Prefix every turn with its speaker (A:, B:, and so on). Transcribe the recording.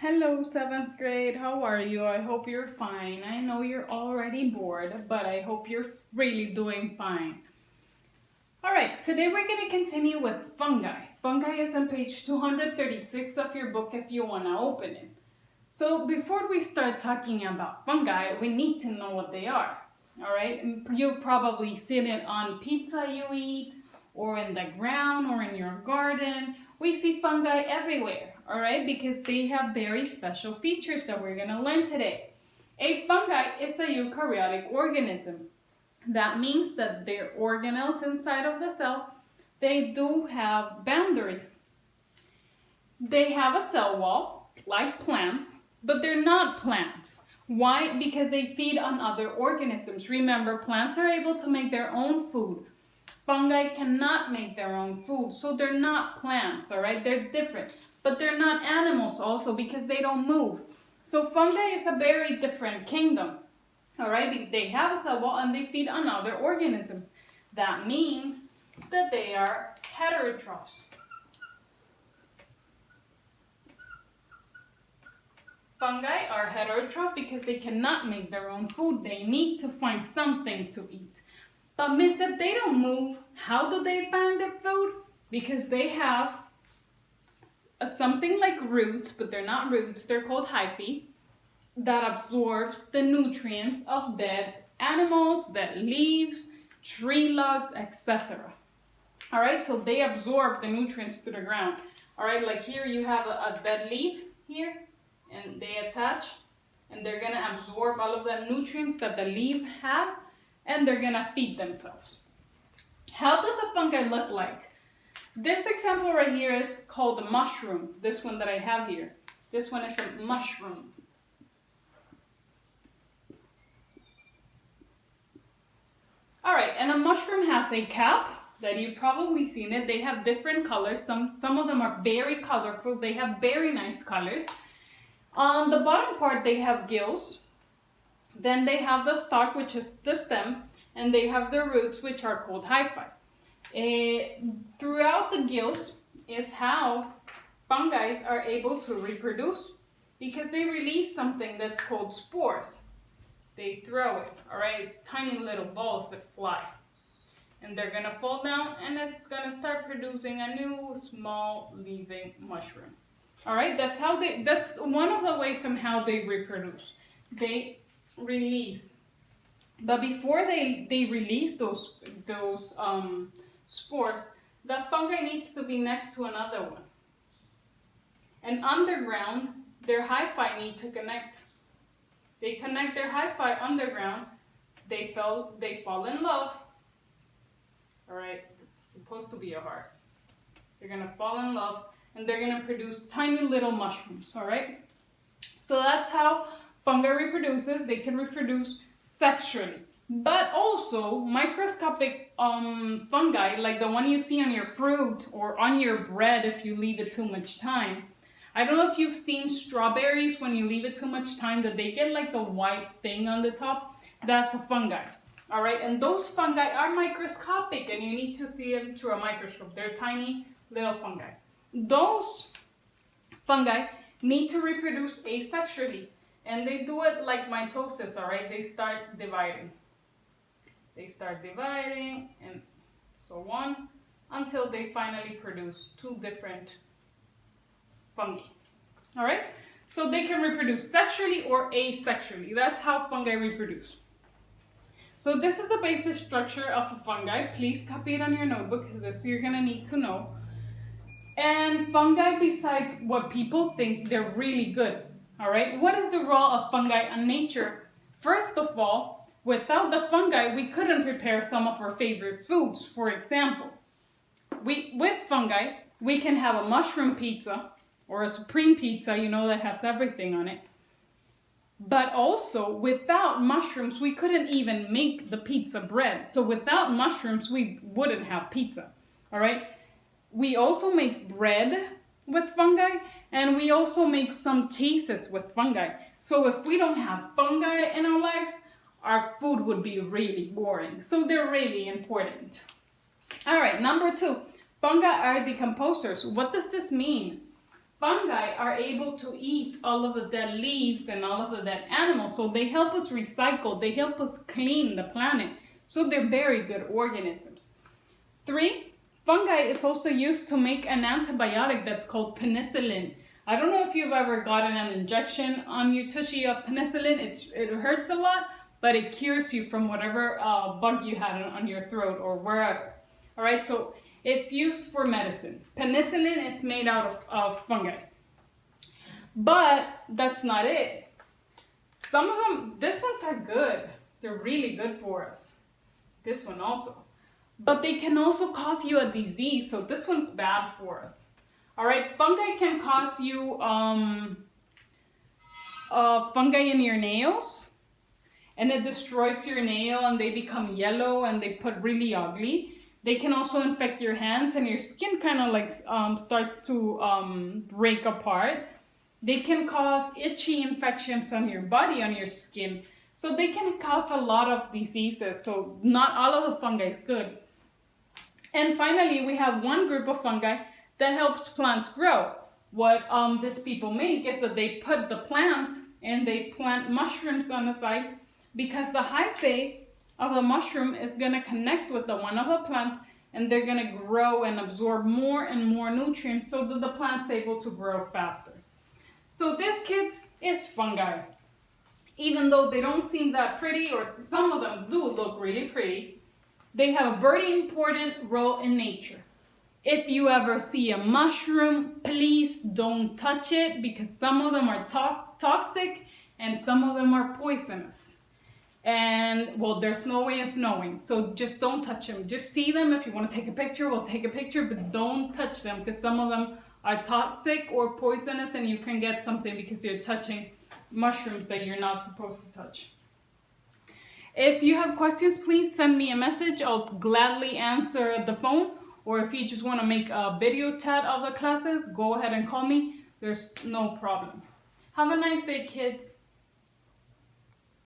A: Hello, seventh grade. How are you? I hope you're fine. I know you're already bored, but I hope you're really doing fine. All right, today we're going to continue with fungi. Fungi is on page 236 of your book if you want to open it. So before we start talking about fungi, we need to know what they are. All right, you've probably seen it on pizza you eat, or in the ground, or in your garden. We see fungi everywhere, all right, because they have very special features that we're going to learn today. A fungi is a eukaryotic organism. That means that their organelles inside of the cell, they do have boundaries. They have a cell wall, like plants, but they're not plants. Why? Because they feed on other organisms. Remember, plants are able to make their own food. Fungi cannot make their own food, so they're not plants, all right? They're different. But they're not animals also because they don't move. So fungi is a very different kingdom, all right? They have a cell wall and they feed on other organisms. That means that they are heterotrophs. Fungi are heterotroph because they cannot make their own food. They need to find something to eat. But miss, if they don't move, how do they find their food? Because they have something like roots, but they're not roots, they're called hyphae, that absorbs the nutrients of dead animals, dead leaves, tree logs, etc. All right, so they absorb the nutrients to the ground. All right, like here you have a dead leaf here, and they attach, and they're gonna absorb all of the nutrients that the leaf have, and they're gonna feed themselves. How does a fungi look like? This example right here is called a mushroom. This one that I have here. This one is a mushroom. All right, and a mushroom has a cap that you've probably seen it. They have different colors. Some of them are very colorful. They have very nice colors. On the bottom part, they have gills. Then they have the stalk, which is the stem, and they have the roots, which are called hyphae. Throughout the gills is how fungi are able to reproduce because they release something that's called spores. They throw it, all right? It's tiny little balls that fly. And they're gonna fall down and it's gonna start producing a new small living mushroom. All right, that's one of the ways somehow they reproduce. They release. But before they release those spores, the fungi needs to be next to another one. And underground, their hyphae need to connect. They connect their hyphae underground. They fall in love. All right, it's supposed to be a heart. They're gonna fall in love and they're gonna produce tiny little mushrooms, all right? So that's how fungi reproduces. They can reproduce sexually. But also, microscopic fungi, like the one you see on your fruit or on your bread if you leave it too much time. I don't know if you've seen strawberries when you leave it too much time that they get like a white thing on the top. That's a fungi. All right, and those fungi are microscopic and you need to see them through a microscope. They're tiny little fungi. Those fungi need to reproduce asexually. And they do it like mitosis, all right? They start dividing. They start dividing and so on until they finally produce two different fungi, all right? So they can reproduce sexually or asexually. That's how fungi reproduce. So this is the basic structure of a fungi. Please copy it on your notebook because this you're gonna need to know. And fungi, besides what people think, they're really good. All right, what is the role of fungi in nature? First of all, without the fungi, we couldn't prepare some of our favorite foods. For example, with fungi, we can have a mushroom pizza or a supreme pizza, you know, that has everything on it. But also, without mushrooms, we couldn't even make the pizza bread. So without mushrooms, we wouldn't have pizza, all right? We also make bread with fungi, and we also make some cheeses with fungi. So if we don't have fungi in our lives, our food would be really boring. So they're really important. All right, number 2, fungi are decomposers. What does this mean? fungi are able to eat all of the dead leaves and all of the dead animals. So they help us recycle, they help us clean the planet. So they're very good organisms. 3, fungi is also used to make an antibiotic that's called penicillin. I don't know if you've ever gotten an injection on your tushy of penicillin. It hurts a lot, but it cures you from whatever bug you had on your throat or wherever. All right, so it's used for medicine. Penicillin is made out of fungi. But that's not it. Some of them, these ones are good. They're really good for us. This one also. But they can also cause you a disease, so this one's bad for us. All right, fungi can cause you fungi in your nails, and it destroys your nail and they become yellow and they put really ugly. They can also infect your hands and your skin kind of like starts to break apart. They can cause itchy infections on your body, on your skin. So they can cause a lot of diseases. So not all of the fungi is good. And finally, we have one group of fungi that helps plants grow. What these people make is that they put the plant and they plant mushrooms on the side, because the hyphae of the mushroom is going to connect with the one of the plant, and they're going to grow and absorb more and more nutrients so that the plant's able to grow faster. So this, kids, is fungi. Even though they don't seem that pretty, or some of them do look really pretty, they have a very important role in nature. If you ever see a mushroom, please don't touch it, because some of them are toxic and some of them are poisonous. And well, there's no way of knowing, so just don't touch them. Just see them. If you want to take a picture, we'll take a picture, but don't touch them, because some of them are toxic or poisonous and you can get something because you're touching mushrooms that you're not supposed to touch. If you have questions, please send me a message. I'll gladly answer the phone, or if you just want to make a video chat of the classes, go ahead and call me. There's no problem. Have a nice day, kids.